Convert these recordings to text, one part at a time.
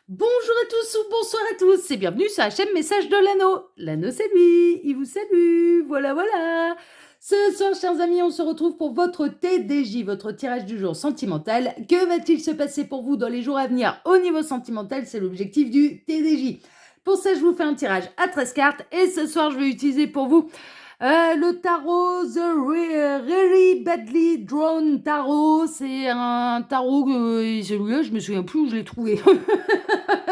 Bonjour à tous ou bonsoir à tous et bienvenue sur la chaîne Message de l'Anneau. L'Anneau c'est lui, il vous salue, voilà. Ce soir, chers amis, on se retrouve pour votre TDJ, votre tirage du jour sentimental. Que va-t-il se passer pour vous dans les jours à venir au niveau sentimental? C'est l'objectif du TDJ. Pour ça, je vous fais un tirage à 13 cartes et ce soir, je vais utiliser pour vous le tarot Really Badly Drawn Tarot. C'est un tarot que celui-là, je me souviens plus où je l'ai trouvé.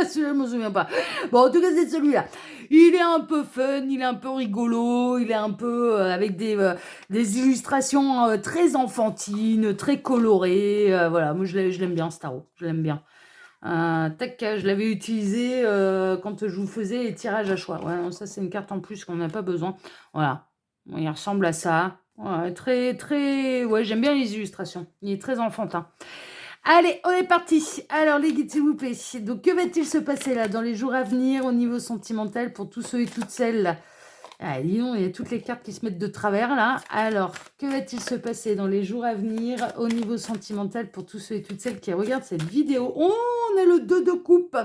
Celui-là, je me souviens pas. Bon, en tout cas, c'est celui-là. Il est un peu fun, il est un peu rigolo, il est un peu avec des illustrations très enfantines, très colorées. Voilà, moi je l'aime bien ce tarot, je l'aime bien. Tac, je l'avais utilisé quand je vous faisais les tirages à choix. Ouais, non, ça c'est une carte en plus qu'on n'a pas besoin. Voilà, bon, il ressemble à ça. Ouais, très... Ouais, j'aime bien les illustrations. Il est très enfantin. Allez, on est parti. Alors les guides, s'il vous plaît. Donc, que va-t-il se passer là dans les jours à venir au niveau sentimental pour tous ceux et toutes celles? Ah, dis donc, il y a toutes les cartes qui se mettent de travers là. Alors, que va-t-il se passer dans les jours à venir au niveau sentimental pour tous ceux et toutes celles qui regardent cette vidéo? Oh, on a le 2 de coupe.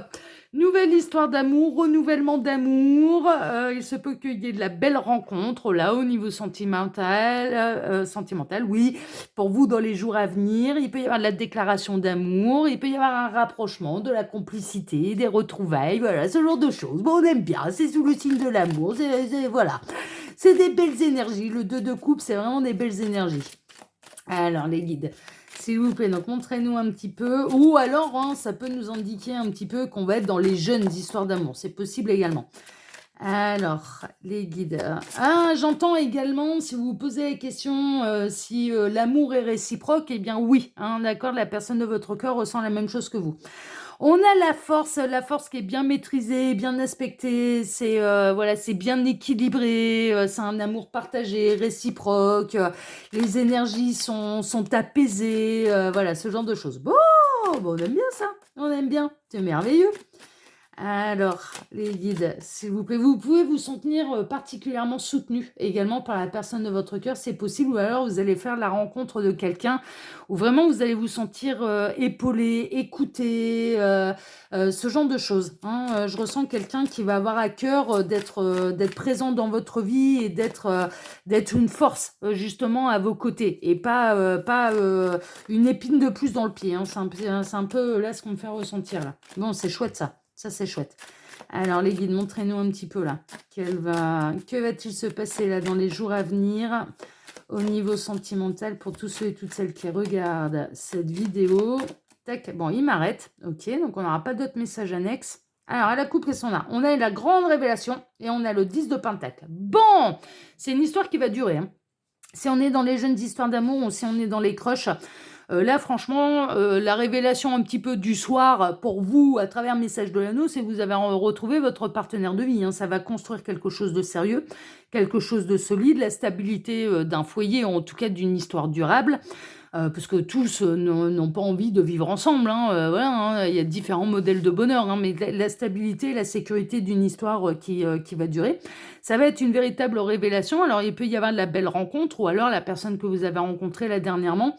Nouvelle histoire d'amour, renouvellement d'amour. Il se peut qu'il y ait de la belle rencontre là au niveau sentimental, oui. Pour vous dans les jours à venir, il peut y avoir de la déclaration d'amour, il peut y avoir un rapprochement, de la complicité, des retrouvailles, voilà, ce genre de choses. Bon, on aime bien, c'est sous le signe de l'amour, voilà. C'est des belles énergies, le 2 de coupe, c'est vraiment des belles énergies. Alors, les guides, s'il vous plaît, donc montrez-nous un petit peu, ou alors, hein, ça peut nous indiquer un petit peu qu'on va être dans les jeunes histoires d'amour, c'est possible également. Alors, les guides. J'entends également, si vous vous posez la question si l'amour est réciproque, eh bien oui, hein, d'accord, la personne de votre cœur ressent la même chose que vous. On a la force qui est bien maîtrisée, bien aspectée, voilà, c'est bien équilibré, c'est un amour partagé, réciproque, les énergies sont apaisées, voilà, ce genre de choses. Bon, on aime bien ça, on aime bien, c'est merveilleux. Alors, les guides, s'il vous plaît, vous pouvez vous sentir particulièrement soutenu également par la personne de votre cœur, c'est possible, ou alors vous allez faire la rencontre de quelqu'un où vraiment vous allez vous sentir épaulé, écouté, ce genre de choses. Hein. Je ressens quelqu'un qui va avoir à cœur d'être présent dans votre vie et d'être une force justement à vos côtés et pas une épine de plus dans le pied. Hein. C'est un peu là ce qu'on me fait ressentir là. Bon, c'est chouette ça. Ça, c'est chouette. Alors, les guides, montrez-nous un petit peu là. Que va-t-il se passer là dans les jours à venir au niveau sentimental pour tous ceux et toutes celles qui regardent cette vidéo? Tac, bon, il m'arrête. Ok, donc on n'aura pas d'autres messages annexes. Alors, à la coupe, qu'est-ce qu'on a? On a la grande révélation et on a le 10 de Pentacle. Bon, c'est une histoire qui va durer. Hein. Si on est dans les jeunes histoires d'amour ou si on est dans les crushs, là, franchement, la révélation un petit peu du soir pour vous, à travers Message de l'Anneau, c'est que vous avez retrouvé votre partenaire de vie. Hein. Ça va construire quelque chose de sérieux, quelque chose de solide, la stabilité d'un foyer, en tout cas d'une histoire durable. Parce que tous n'ont pas envie de vivre ensemble. Hein, voilà, hein, il y a différents modèles de bonheur, hein, mais la stabilité, la sécurité d'une histoire qui va durer, ça va être une véritable révélation. Alors, il peut y avoir de la belle rencontre, ou alors la personne que vous avez rencontrée là dernièrement,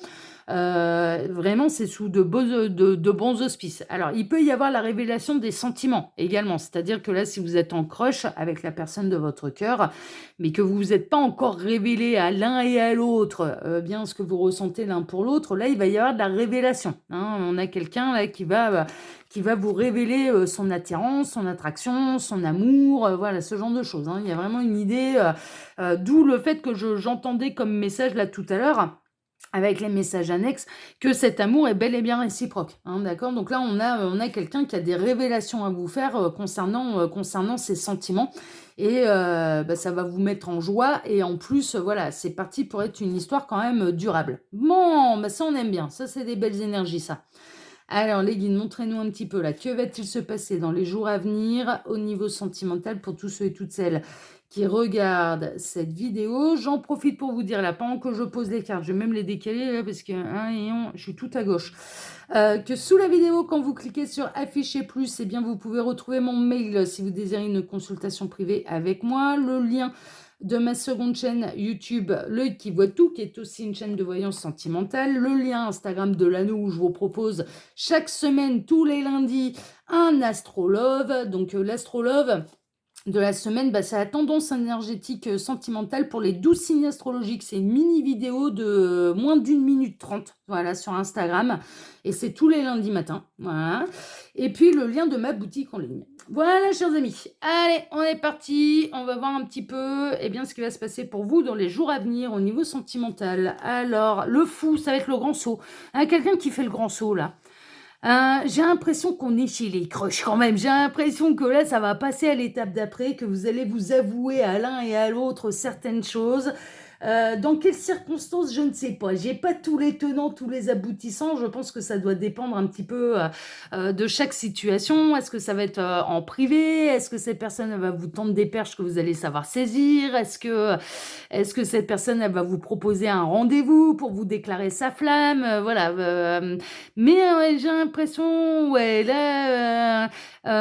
vraiment, c'est sous de bons auspices. Alors, il peut y avoir la révélation des sentiments également. C'est-à-dire que là, si vous êtes en crush avec la personne de votre cœur, mais que vous vous êtes pas encore révélé à l'un et à l'autre bien ce que vous ressentez l'un pour l'autre, là, il va y avoir de la révélation. Hein. On a quelqu'un là qui va vous révéler son attirance, son attraction, son amour, voilà, ce genre de choses. Hein. Il y a vraiment une idée, d'où le fait que j'entendais comme message là tout à l'heure, avec les messages annexes, que cet amour est bel et bien réciproque. Hein, d'accord. Donc là, on a quelqu'un qui a des révélations à vous faire concernant ses sentiments. Et ça va vous mettre en joie. Et en plus, voilà, c'est parti pour être une histoire quand même durable. Bon, ça, on aime bien. Ça, c'est des belles énergies, ça. Alors, les guides, montrez-nous un petit peu là. Que va-t-il se passer dans les jours à venir au niveau sentimental pour tous ceux et toutes celles qui regardent cette vidéo? J'en profite pour vous dire là, pendant que je pose les cartes, je vais même les décaler là, parce que je suis tout à gauche. Que sous la vidéo, quand vous cliquez sur afficher plus, eh bien, vous pouvez retrouver mon mail si vous désirez une consultation privée avec moi. Le lien de ma seconde chaîne YouTube, L'œil qui voit tout, qui est aussi une chaîne de voyance sentimentale, le lien Instagram de l'anneau où je vous propose chaque semaine, tous les lundis, un astrolove. Donc l'astrolove de la semaine, c'est la tendance énergétique sentimentale pour les 12 signes astrologiques. C'est une mini vidéo de moins d'1 minute 30, voilà, sur Instagram. Et c'est tous les lundis matins, voilà. Et puis le lien de ma boutique en ligne. Voilà, chers amis. Allez, on est parti. On va voir un petit peu ce qui va se passer pour vous dans les jours à venir au niveau sentimental. Alors, le fou, ça va être le grand saut. Quelqu'un qui fait le grand saut, là. J'ai l'impression qu'on est chez les crushs quand même. J'ai l'impression que là, ça va passer à l'étape d'après, que vous allez vous avouer à l'un et à l'autre certaines choses. Dans quelles circonstances, je ne sais pas. J'ai pas tous les tenants, tous les aboutissants. Je pense que ça doit dépendre un petit peu de chaque situation. Est-ce que ça va être en privé? Est-ce que cette personne elle va vous tendre des perches que vous allez savoir saisir? Est-ce que cette personne elle va vous proposer un rendez-vous pour vous déclarer sa flamme? Voilà. Mais j'ai l'impression, ouais, là,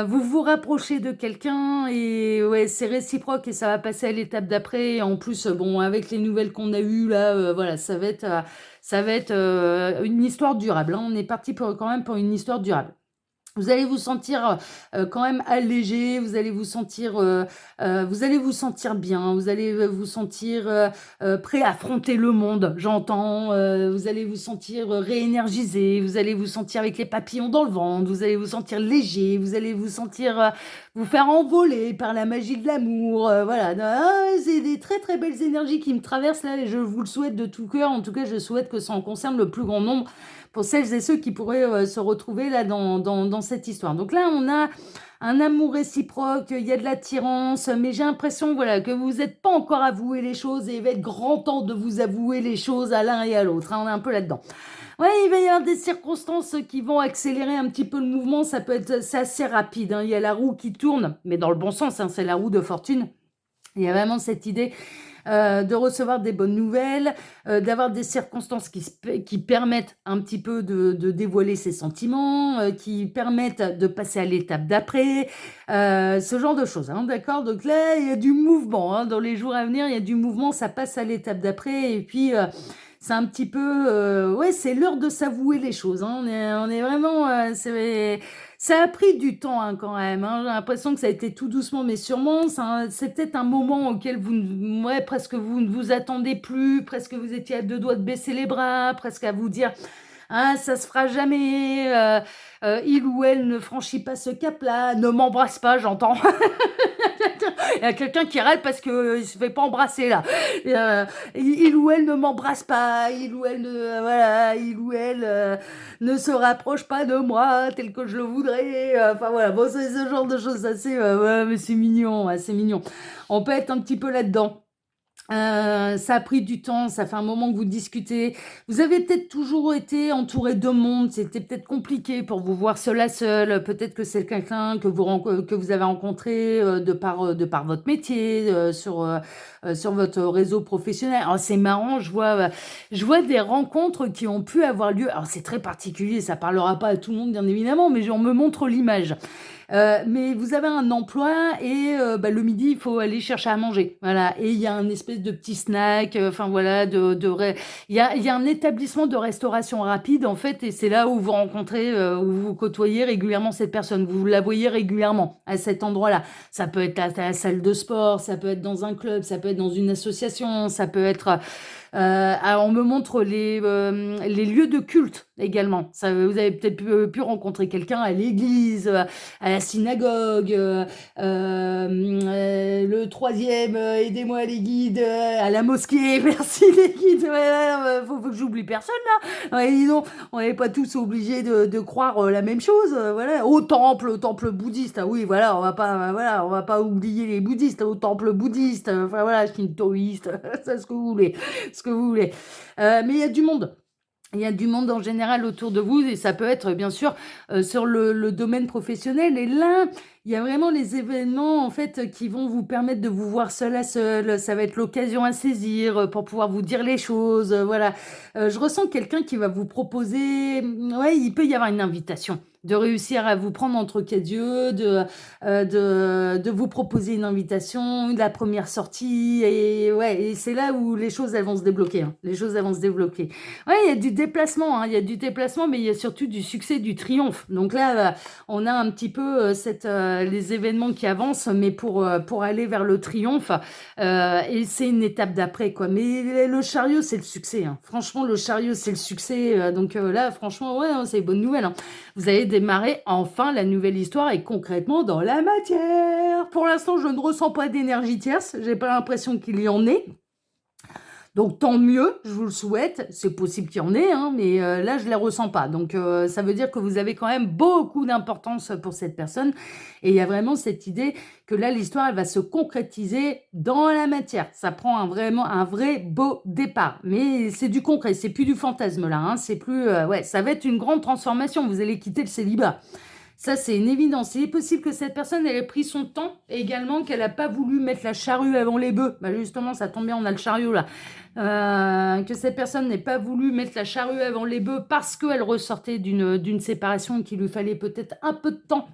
vous vous rapprochez de quelqu'un et ouais, c'est réciproque et ça va passer à l'étape d'après. Et en plus, bon, avec les nouvelles qu'on a eues là, voilà, ça va être une histoire durable, hein. On est parti quand même pour une histoire durable. Vous allez vous sentir quand même allégé, vous allez vous sentir bien, vous allez vous sentir prêt à affronter le monde, j'entends. Vous allez vous sentir réénergisé, vous allez vous sentir avec les papillons dans le ventre, vous allez vous sentir léger, vous allez vous sentir vous faire envoler par la magie de l'amour. Voilà, c'est des très très belles énergies qui me traversent là et je vous le souhaite de tout cœur. En tout cas, je souhaite que ça en concerne le plus grand nombre pour celles et ceux qui pourraient se retrouver là dans cette histoire. Donc là, on a un amour réciproque, il y a de l'attirance, mais j'ai l'impression voilà, que vous n'êtes pas encore avoué les choses et il va être grand temps de vous avouer les choses à l'un et à l'autre. On est un peu là-dedans. Ouais, il va y avoir des circonstances qui vont accélérer un petit peu le mouvement. C'est assez rapide, hein. Il y a la roue qui tourne, mais dans le bon sens, hein, c'est la roue de fortune. Il y a vraiment cette idée de recevoir des bonnes nouvelles, d'avoir des circonstances qui permettent un petit peu de dévoiler ses sentiments, qui permettent de passer à l'étape d'après, ce genre de choses, hein, d'accord? Donc là, il y a du mouvement, hein, dans les jours à venir, il y a du mouvement, ça passe à l'étape d'après et puis c'est un petit peu, ouais, c'est l'heure de s'avouer les choses, hein. On est vraiment, ça a pris du temps, hein, quand même, hein. J'ai l'impression que ça a été tout doucement, mais sûrement. C'est peut-être un moment auquel ouais, presque vous ne vous attendez plus, presque vous étiez à deux doigts de baisser les bras, presque à vous dire, ah, ça se fera jamais, il ou elle ne franchit pas ce cap-là, ne m'embrasse pas, j'entends. Il y a quelqu'un qui râle parce qu'il ne se fait pas embrasser là. Il ou elle ne m'embrasse pas, il ou elle ne se rapproche pas de moi tel que je le voudrais. Enfin voilà, bon, c'est ce genre de choses assez. Ouais, mais c'est mignon, ouais, c'est mignon. On peut être un petit peu là-dedans. Ça a pris du temps, ça fait un moment que vous discutez. Vous avez peut-être toujours été entouré de monde, c'était peut-être compliqué pour vous voir seul à seul. Peut-être que c'est quelqu'un que vous avez rencontré de par votre métier, sur votre réseau professionnel. Alors c'est marrant, je vois des rencontres qui ont pu avoir lieu. Alors c'est très particulier, ça parlera pas à tout le monde bien évidemment, mais on me montre l'image. Mais vous avez un emploi et le midi, il faut aller chercher à manger. Voilà. Et il y a un espèce de petit snack. Enfin voilà, il y a un établissement de restauration rapide en fait, et c'est là où vous rencontrez, où vous côtoyez régulièrement cette personne. Vous la voyez régulièrement à cet endroit-là. Ça peut être à la salle de sport, ça peut être dans un club, ça peut être dans une association, ça peut être. Alors on me montre les lieux de culte également. Ça, vous avez peut-être pu rencontrer quelqu'un à l'église, à la synagogue, le troisième, aidez-moi les guides, à la mosquée, merci les guides. Ouais, faut que j'oublie personne là. Ouais, dis donc, on n'est pas tous obligés de croire la même chose. Voilà, au temple bouddhiste. Ah oui, voilà, on va pas oublier les bouddhistes, au temple bouddhiste. Enfin voilà, shintoïste, c'est ce que vous voulez, ce que vous voulez. Mais il y a du monde. Il y a du monde en général autour de vous et ça peut être bien sûr sur le domaine professionnel. Et là, il y a vraiment les événements, en fait, qui vont vous permettre de vous voir seul à seul. Ça va être l'occasion à saisir, pour pouvoir vous dire les choses, voilà. Je ressens quelqu'un qui va vous proposer, ouais, il peut y avoir une invitation, de réussir à vous prendre entre 4 yeux, de vous proposer une invitation, la première sortie et ouais et c'est là où les choses, elles vont se débloquer, hein. Les choses, elles vont se débloquer. Ouais, il y a du déplacement, hein, il y a du déplacement, mais il y a surtout du succès, du triomphe. Donc là, on a un petit peu, les événements qui avancent, mais pour aller vers le triomphe, et c'est une étape d'après, quoi. Mais le chariot, c'est le succès, hein. Franchement, le chariot, c'est le succès, donc là, franchement, ouais, hein, c'est une bonne nouvelle, hein. Vous allez démarrer enfin la nouvelle histoire et concrètement dans la matière. Pour l'instant, je ne ressens pas d'énergie tierce, j'ai pas l'impression qu'il y en ait. Donc tant mieux, je vous le souhaite. C'est possible qu'il y en ait, hein, mais là, je ne les ressens pas. Donc ça veut dire que vous avez quand même beaucoup d'importance pour cette personne. Et il y a vraiment cette idée que là, l'histoire, elle va se concrétiser dans la matière. Ça prend vraiment un vrai beau départ. Mais c'est du concret, c'est plus du fantasme là. Hein, c'est plus, ouais, ça va être une grande transformation. Vous allez quitter le célibat. Ça, c'est une évidence. Il est possible que cette personne, elle ait pris son temps et également qu'elle n'a pas voulu mettre la charrue avant les bœufs. Bah justement, ça tombe bien, on a le chariot là. Que cette personne n'ait pas voulu mettre la charrue avant les bœufs parce qu'elle ressortait d'une séparation et qu'il lui fallait peut-être un peu de temps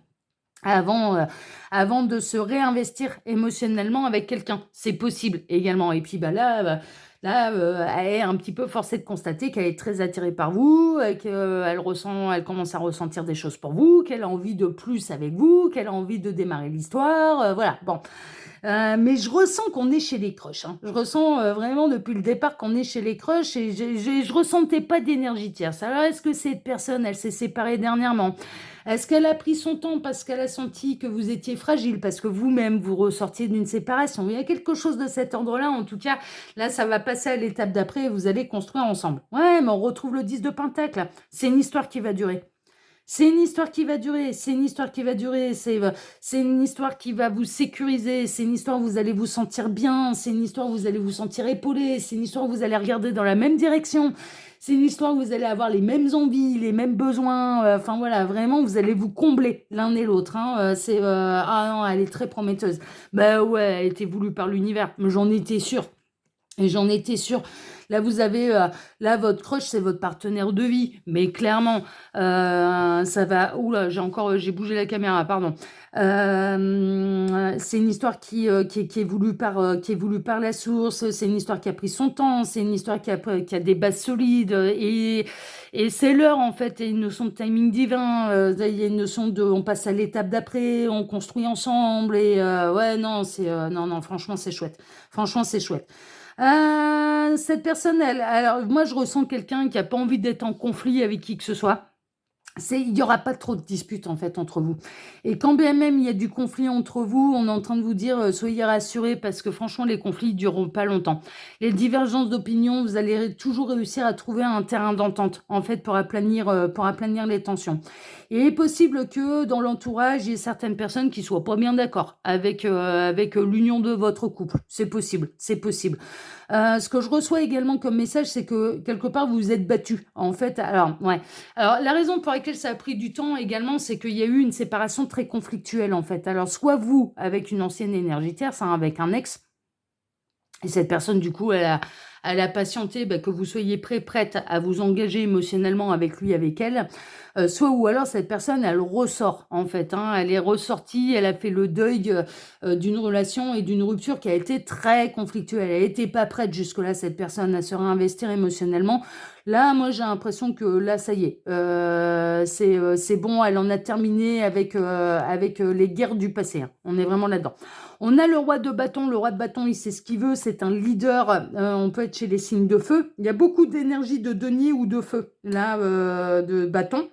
avant de se réinvestir émotionnellement avec quelqu'un. C'est possible également. Et puis bah là, elle est un petit peu forcée de constater qu'elle est très attirée par vous, elle commence à ressentir des choses pour vous, qu'elle a envie de plus avec vous, qu'elle a envie de démarrer l'histoire, voilà. Bon. Mais je ressens qu'on est chez les crushs, hein. Je ressens vraiment depuis le départ qu'on est chez les crushs et je ressentais pas d'énergie tierce. Alors est-ce que cette personne, elle s'est séparée dernièrement? Est-ce qu'elle a pris son temps parce qu'elle a senti que vous étiez fragile, parce que vous-même, vous ressortiez d'une séparation? Il y a quelque chose de cet ordre-là. En tout cas, là, ça va passer à l'étape d'après et vous allez construire ensemble. Ouais, mais on retrouve le 10 de Pentacle. C'est une histoire qui va durer. C'est une histoire qui va durer, c'est une histoire qui va durer, c'est une histoire qui va vous sécuriser, c'est une histoire où vous allez vous sentir bien, c'est une histoire où vous allez vous sentir épaulé, c'est une histoire où vous allez regarder dans la même direction, c'est une histoire où vous allez avoir les mêmes envies, les mêmes besoins, enfin voilà, vraiment, vous allez vous combler l'un et l'autre, hein, ah non, elle est très prometteuse. Bah ouais, elle était voulue par l'univers, mais j'en étais sûre. Et j'en étais sûre. Là, vous avez, là, votre crush, c'est votre partenaire de vie. Mais clairement, ça va. Oula, j'ai bougé la caméra, pardon. C'est une histoire qui est voulue par la source. C'est une histoire qui a pris son temps. C'est une histoire qui a des bases solides. Et c'est l'heure, en fait. Et une notion de timing divin. Il y a une notion de. On passe à l'étape d'après. On construit ensemble. Et ouais, non, non, franchement, c'est chouette. Franchement, c'est chouette. Cette personne, alors moi je ressens quelqu'un qui n'a pas envie d'être en conflit avec qui que ce soit. Il n'y aura pas trop de disputes en fait entre vous. Et quand bien même il y a du conflit entre vous, on est en train de vous dire soyez rassurés parce que franchement les conflits ne dureront pas longtemps. Les divergences d'opinion, vous allez toujours réussir à trouver un terrain d'entente en fait pour aplanir les tensions. Et il est possible que dans l'entourage, il y ait certaines personnes qui soient pas bien d'accord avec l'union de votre couple. C'est possible, c'est possible. Ce que je reçois également comme message, c'est que quelque part vous vous êtes battu. En fait, alors ouais. Alors la raison pour laquelle ça a pris du temps également, c'est qu'il y a eu une séparation très conflictuelle en fait. Alors soit vous avec une ancienne énergie tierce, hein, avec un ex, et cette personne du coup elle a patienté que vous soyez prête à vous engager émotionnellement avec lui, avec elle. Soit ou alors cette personne, elle ressort en fait, hein, elle est ressortie, elle a fait le deuil d'une relation et d'une rupture qui a été très conflictuelle. Elle n'était pas prête jusque-là, cette personne, à se réinvestir émotionnellement. Là, moi, j'ai l'impression que là, ça y est, c'est bon, elle en a terminé avec les guerres du passé, hein. On est vraiment là-dedans. On a le roi de bâton. Le roi de bâton, il sait ce qu'il veut. C'est un leader. On peut être chez les signes de feu. Il y a beaucoup d'énergie de denier ou de feu, là, de bâton.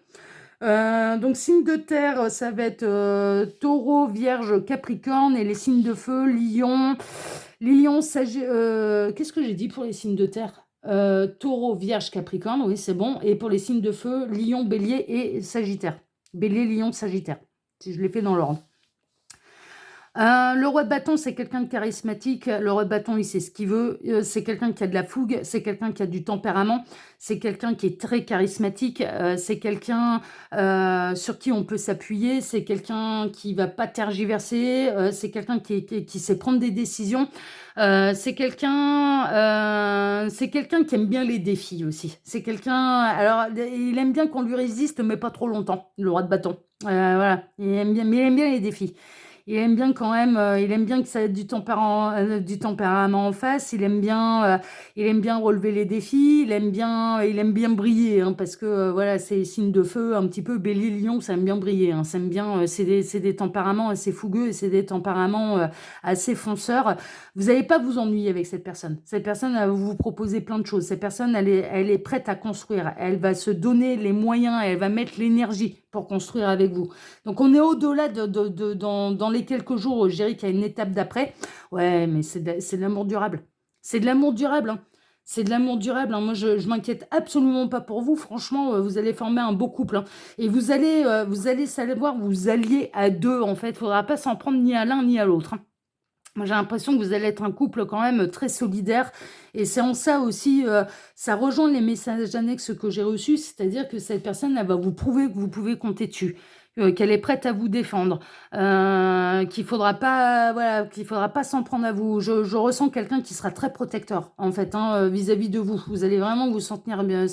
Donc, signe de terre, ça va être taureau, vierge, capricorne. Et les signes de feu, lion, qu'est-ce que j'ai dit pour les signes de terre? Taureau, vierge, capricorne. Oui, c'est bon. Et pour les signes de feu, lion, bélier et sagittaire. Bélier, lion, sagittaire. Si je l'ai fait dans l'ordre. Le roi de bâton, c'est quelqu'un de charismatique. Le roi de bâton, il sait ce qu'il veut. C'est quelqu'un qui a de la fougue. C'est quelqu'un qui a du tempérament. C'est quelqu'un qui est très charismatique. C'est quelqu'un sur qui on peut s'appuyer. C'est quelqu'un qui va pas tergiverser. C'est quelqu'un qui sait prendre des décisions. C'est quelqu'un qui aime bien les défis aussi. C'est quelqu'un. Alors, il aime bien qu'on lui résiste, mais pas trop longtemps. Le roi de bâton. Voilà. Il aime bien, mais il aime bien les défis. Il aime bien quand même, il aime bien que ça ait du tempérament en face. Il aime bien relever les défis. Il aime bien briller, hein, parce que voilà, c'est signe de feu, un petit peu Bélier, Lion, ça aime bien briller, hein, ça aime bien. C'est des tempéraments assez fougueux et c'est des tempéraments assez fonceurs. Vous n'allez pas vous ennuyer avec cette personne. Cette personne, elle va vous proposer plein de choses. Cette personne, elle est prête à construire. Elle va se donner les moyens. Elle va mettre l'énergie pour construire avec vous. Donc on est au-delà dans les quelques jours, je dirais qu'il y a une étape d'après. Ouais, mais c'est de l'amour durable. C'est de l'amour durable, hein. C'est de l'amour durable, hein. Moi, je m'inquiète absolument pas pour vous. Franchement, vous allez former un beau couple, hein. Et vous allez savoir, vous alliez à deux, en fait. Il ne faudra pas s'en prendre ni à l'un ni à l'autre, hein. Moi, j'ai l'impression que vous allez être un couple quand même très solidaire. Et c'est en ça aussi, ça rejoint les messages annexes que j'ai reçus, c'est-à-dire que cette personne, elle va vous prouver que vous pouvez compter dessus, qu'elle est prête à vous défendre, qu'il faudra pas s'en prendre à vous. Je ressens quelqu'un qui sera très protecteur, en fait, hein, vis-à-vis de vous. Vous allez vraiment vous sentir bien.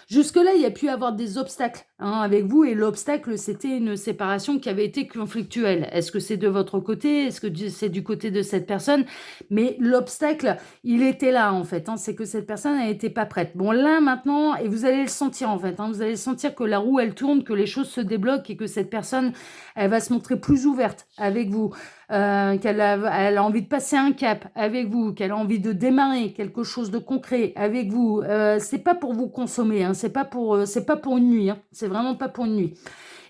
Jusque-là, il y a pu y avoir des obstacles, hein, avec vous, et l'obstacle, c'était une séparation qui avait été conflictuelle. Est-ce que c'est de votre côté? Est-ce que c'est du côté de cette personne? Mais l'obstacle, il était là, en fait, hein, c'est que cette personne, elle n'était pas prête. Bon, là, maintenant, et vous allez le sentir, en fait, hein, vous allez sentir que la roue, elle tourne, que les choses se débloquent et que cette personne, elle va se montrer plus ouverte avec vous, elle a envie de passer un cap avec vous, qu'elle a envie de démarrer quelque chose de concret avec vous. C'est pas pour vous consommer, hein, c'est pas pour une nuit, hein, c'est vraiment pas pour une nuit.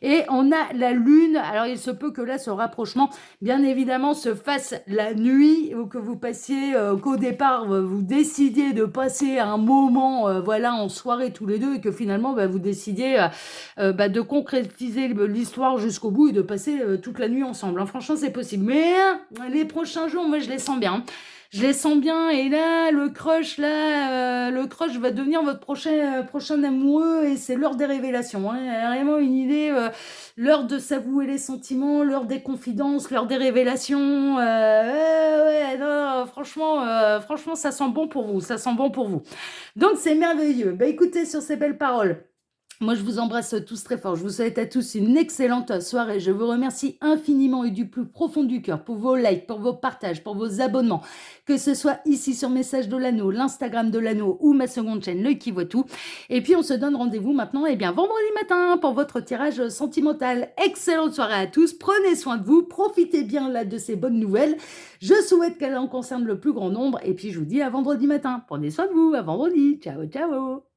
Et on a la lune. Alors, il se peut que là, ce rapprochement, bien évidemment, se fasse la nuit, ou que vous passiez, qu'au départ, vous décidiez de passer un moment, voilà, en soirée tous les deux, et que finalement, vous décidiez de concrétiser l'histoire jusqu'au bout et de passer toute la nuit ensemble, hein. Franchement, c'est possible. Mais les prochains jours, moi, je les sens bien, hein. Je les sens bien, et là, le crush va devenir votre prochain amoureux, et c'est l'heure des révélations, hein. Il y a vraiment une idée, l'heure de s'avouer les sentiments, l'heure des confidences, l'heure des révélations. Ouais, non, franchement, ça sent bon pour vous, ça sent bon pour vous. Donc, c'est merveilleux. Bah, écoutez, sur ces belles paroles, moi, je vous embrasse tous très fort. Je vous souhaite à tous une excellente soirée. Je vous remercie infiniment et du plus profond du cœur pour vos likes, pour vos partages, pour vos abonnements, que ce soit ici sur Message de l'Anneau, l'Instagram de l'Anneau ou ma seconde chaîne, L'Œil qui voit tout. Et puis, on se donne rendez-vous maintenant, vendredi matin pour votre tirage sentimental. Excellente soirée à tous. Prenez soin de vous. Profitez bien là de ces bonnes nouvelles. Je souhaite qu'elle en concerne le plus grand nombre. Et puis, je vous dis à vendredi matin. Prenez soin de vous. À vendredi. Ciao, ciao.